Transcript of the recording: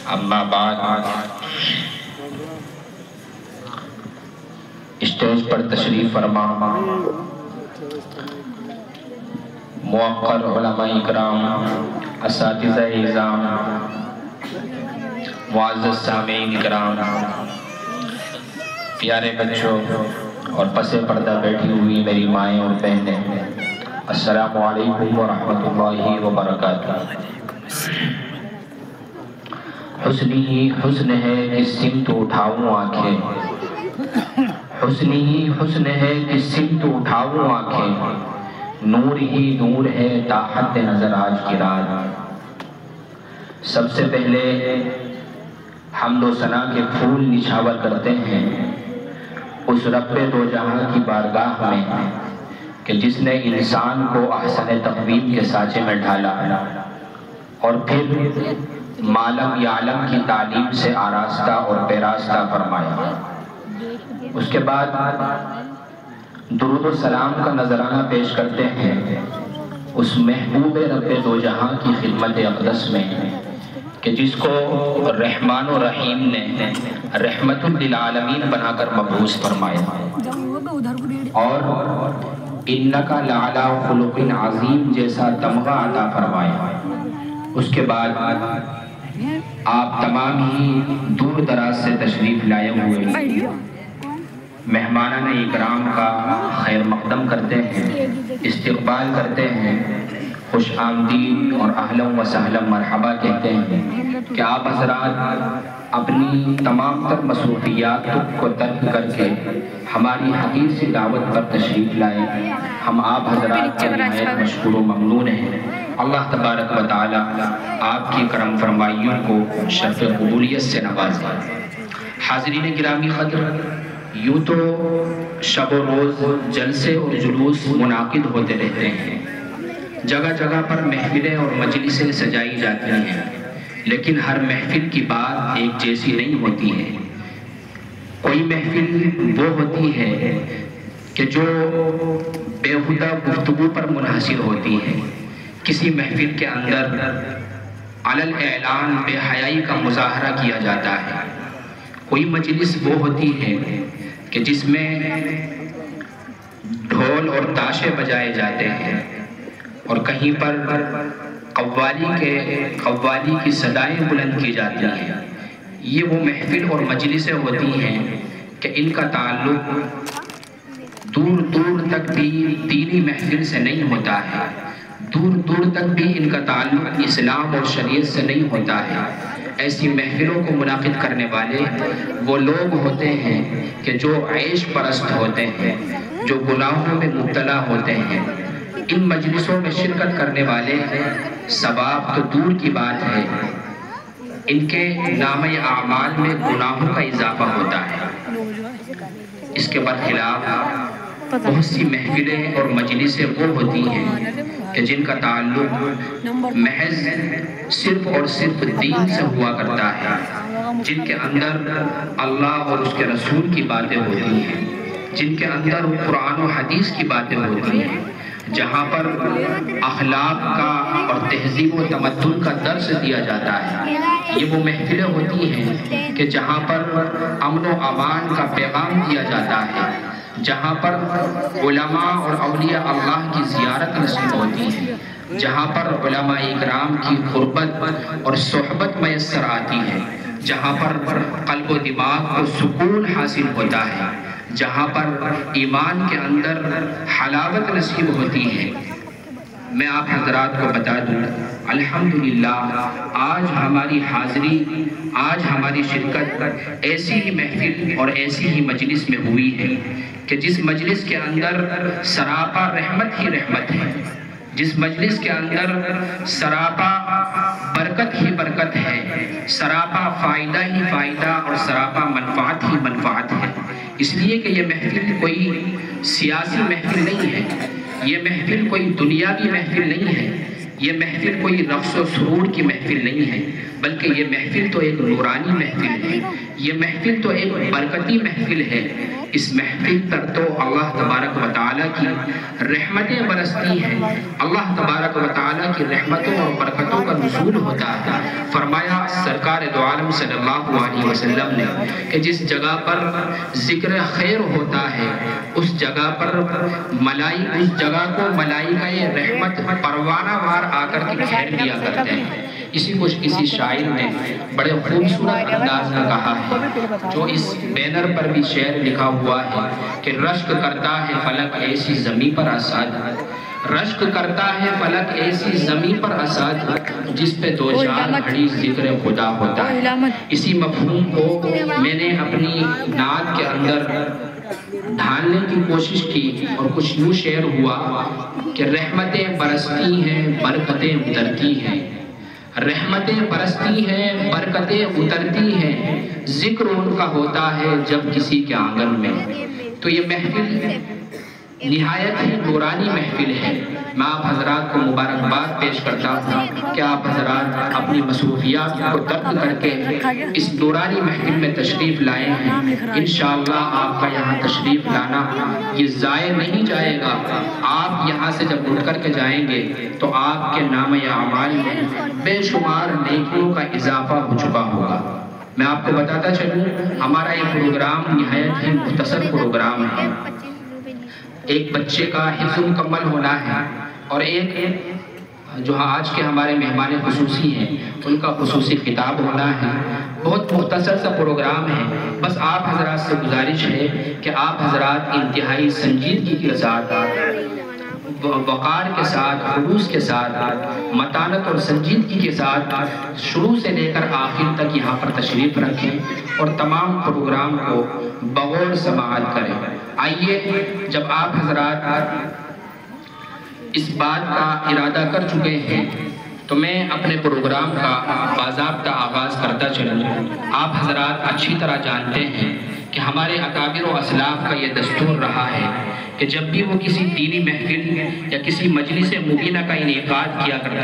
اما بعد، اسٹیج پر تشریف فرما موقر علماء اکرام، اساتذہ اعزام، معزز سامعین اکرام، پیارے بچوں اور پس پردہ بیٹھی ہوئی میری مائیں اور بہنیں، السلام علیکم ورحمۃ اللہ وبرکاتہ۔ حسن ہی حسن ہے کہ سمت اٹھاؤں آنکھیں، حسن ہی حسن ہے کہ سمت اٹھاؤں آنکھیں، نور ہی نور ہے تا حد نظر آج کی رات۔ سب سے پہلے حمد و ثنا کے پھول نچھاور کرتے ہیں اس رب دو جہاں کی بارگاہ میں کہ جس نے انسان کو احسن تقویم کے سانچے میں ڈھالا اور پھر معلم یعلم کی تعلیم سے آراستہ اور پیراستہ فرمایا۔ اس کے بعد درود و سلام کا نذرانہ پیش کرتے ہیں اس محبوب رب دو جہاں کی خدمت اقدس میں کہ جس کو رحمان و رحیم نے رحمت للعالمین بنا کر مبعوث فرمایا اور انکا لعلی خلق عظیم جیسا تمغہ عطا فرمایا۔ اس کے بعد آپ تمام ہی دور دراز سے تشریف لائے ہوئے مہمانان اکرام کا خیر مقدم کرتے ہیں، استقبال کرتے ہیں، خوش آمدید اور اہلا و سہلا مرحبا کہتے ہیں کہ آپ حضرات اپنی تمام تر مصروفیات کو ترک کر کے ہماری حقیر سی دعوت پر تشریف لائے۔ ہم آپ حضرات کے نہایت مشکور و ممنون ہیں۔ اللہ تبارک و تعالی آپ کی کرم فرمائیوں کو شرف قبولیت سے نوازے۔ حاضرین گرامی قدر، یوں تو شب و روز جلسے اور جلوس منعقد ہوتے رہتے ہیں، جگہ جگہ پر محفلیں اور مجلسیں سجائی جاتی ہیں، لیکن ہر محفل کی بات ایک جیسی نہیں ہوتی ہے۔ کوئی محفل وہ ہوتی ہے کہ جو بیہودہ گفتگو پر منحصر ہوتی ہے، کسی محفل کے اندر علی الاعلان بے حیائی کا مظاہرہ کیا جاتا ہے۔ کوئی مجلس وہ ہوتی ہے کہ جس میں ڈھول اور تاشے بجائے جاتے ہیں اور کہیں پر قوالی کی صدائیں بلند کی جاتی ہیں۔ یہ وہ محفل اور مجلسیں ہوتی ہیں کہ ان کا تعلق دور دور تک بھی دینی محفل سے نہیں ہوتا ہے، دور دور تک بھی ان کا تعلق اسلام اور شریعت سے نہیں ہوتا ہے۔ ایسی محفلوں کو منعقد کرنے والے وہ لوگ ہوتے ہیں کہ جو عیش پرست ہوتے ہیں، جو گناہوں میں مبتلا ہوتے ہیں۔ ان مجلسوں میں شرکت کرنے والے ثواب تو دور کی بات ہے، ان کے نامہ اعمال میں گناہوں کا اضافہ ہوتا ہے۔ اس کے برخلاف بہت سی محفلیں اور مجلسیں وہ ہوتی ہیں کہ جن کا تعلق محض صرف اور صرف دین سے ہوا کرتا ہے، جن کے اندر اللہ اور اس کے رسول کی باتیں ہوتی ہیں، جن کے اندر قرآن و حدیث کی باتیں ہوتی ہیں، جہاں پر اخلاق کا اور تہذیب و تمدن کا درس دیا جاتا ہے۔ یہ وہ محفلیں ہوتی ہیں کہ جہاں پر امن و امان کا پیغام دیا جاتا ہے، جہاں پر علماء اور اولیاء اللہ کی زیارت نصیب ہوتی ہے، جہاں پر علماء اکرام کی قربت اور صحبت میسر آتی ہے، جہاں پر قلب و دماغ کو سکون حاصل ہوتا ہے، جہاں پر ایمان کے اندر حلاوت نصیب ہوتی ہے۔ میں آپ حضرات کو بتا دوں، الحمدللہ آج ہماری حاضری، آج ہماری شرکت ایسی ہی محفل اور ایسی ہی مجلس میں ہوئی ہے کہ جس مجلس کے اندر سراپا رحمت ہی رحمت ہے، جس مجلس کے اندر سراپا برکت ہی برکت ہے، سراپا فائدہ ہی فائدہ اور سراپا منفعت ہی منفعت ہے۔ اس لیے کہ یہ محفل کوئی سیاسی محفل نہیں ہے، یہ محفل کوئی دنیاوی محفل نہیں ہے، یہ محفل کوئی رقص و سرور کی محفل نہیں ہے، بلکہ یہ محفل تو ایک نورانی محفل ہے، یہ محفل تو ایک برکتی محفل ہے۔ اس محفل پر تو اللہ تبارک و تعالیٰ کی رحمتیں برستی ہیں، اللہ تبارک و تعالیٰ کی رحمتوں اور برکتوں کا نزول ہوتا ہے۔ فرمایا سرکار دو عالم صلی اللہ علیہ وسلم نے کہ جس جگہ پر ذکر خیر ہوتا ہے اس جگہ پر اس جگہ کو ملائکہ رحمت پروانہ وار آ کر کے گھیر لیا کرتے ہیں۔ اسی کو کسی شاعر نے بڑے خوبصورت انداز میں کہا ہے، جو اس بینر پر بھی شعر لکھا ہوا ہے کہ رشک کرتا ہے فلک ایسی زمین پر اساد، رشک کرتا ہے فلک ایسی زمین پر اساد جس پہ دو چار گھڑی ذکر خدا ہوتا ہے۔ اسی مفہوم کو میں نے اپنی نعت کے اندر ڈھالنے کی کوشش کی اور کچھ یوں شعر ہوا کہ رحمتیں برستی ہیں برکتیں اترتی ہیں، رحمتیں برستی ہیں برکتیں اترتی ہیں، ذکر ان کا ہوتا ہے جب کسی کے آنگن میں۔ تو یہ محفل نہایت ہی نورانی محفل ہے۔ میں آپ حضرات کو مبارکباد پیش کرتا ہوں کہ آپ حضرات اپنی مصروفیات کو ترک کر کے اس نورانی محفل میں تشریف لائے ہیں۔ انشاءاللہ آپ کا یہاں تشریف لانا یہ ضائع نہیں جائے گا۔ آپ یہاں سے جب اٹھ کر کے جائیں گے تو آپ کے نام اعمال میں بے شمار نیکیوں کا اضافہ ہو چکا ہوگا۔ میں آپ کو بتاتا چلوں، ہمارا یہ پروگرام نہایت ہی مختصر پروگرام ہے۔ ایک بچے کا حفظ مکمل ہونا ہے اور ایک جو آج کے ہمارے مہمان خصوصی ہیں ان کا خصوصی خطاب ہونا ہے۔ بہت مختصر سا پروگرام ہے، بس آپ حضرات سے گزارش ہے کہ آپ حضرات انتہائی سنجیدگی کے ساتھ، وقار کے ساتھ، خلوص کے ساتھ، متانت اور سنجیدگی کے ساتھ شروع سے لے کر آخر تک یہاں پر تشریف رکھیں اور تمام پروگرام کو بغور سماعت کریں۔ آئیے، جب آپ حضرات اس بات کا ارادہ کر چکے ہیں تو میں اپنے پروگرام کا باضابطہ آغاز کرتا چلوں۔ آپ حضرات اچھی طرح جانتے ہیں کہ ہمارے اکابر و اسلاف کا یہ دستور رہا ہے کہ جب بھی وہ کسی دینی محفل یا کسی مجلس مبینہ کا انعقاد کیا کرتے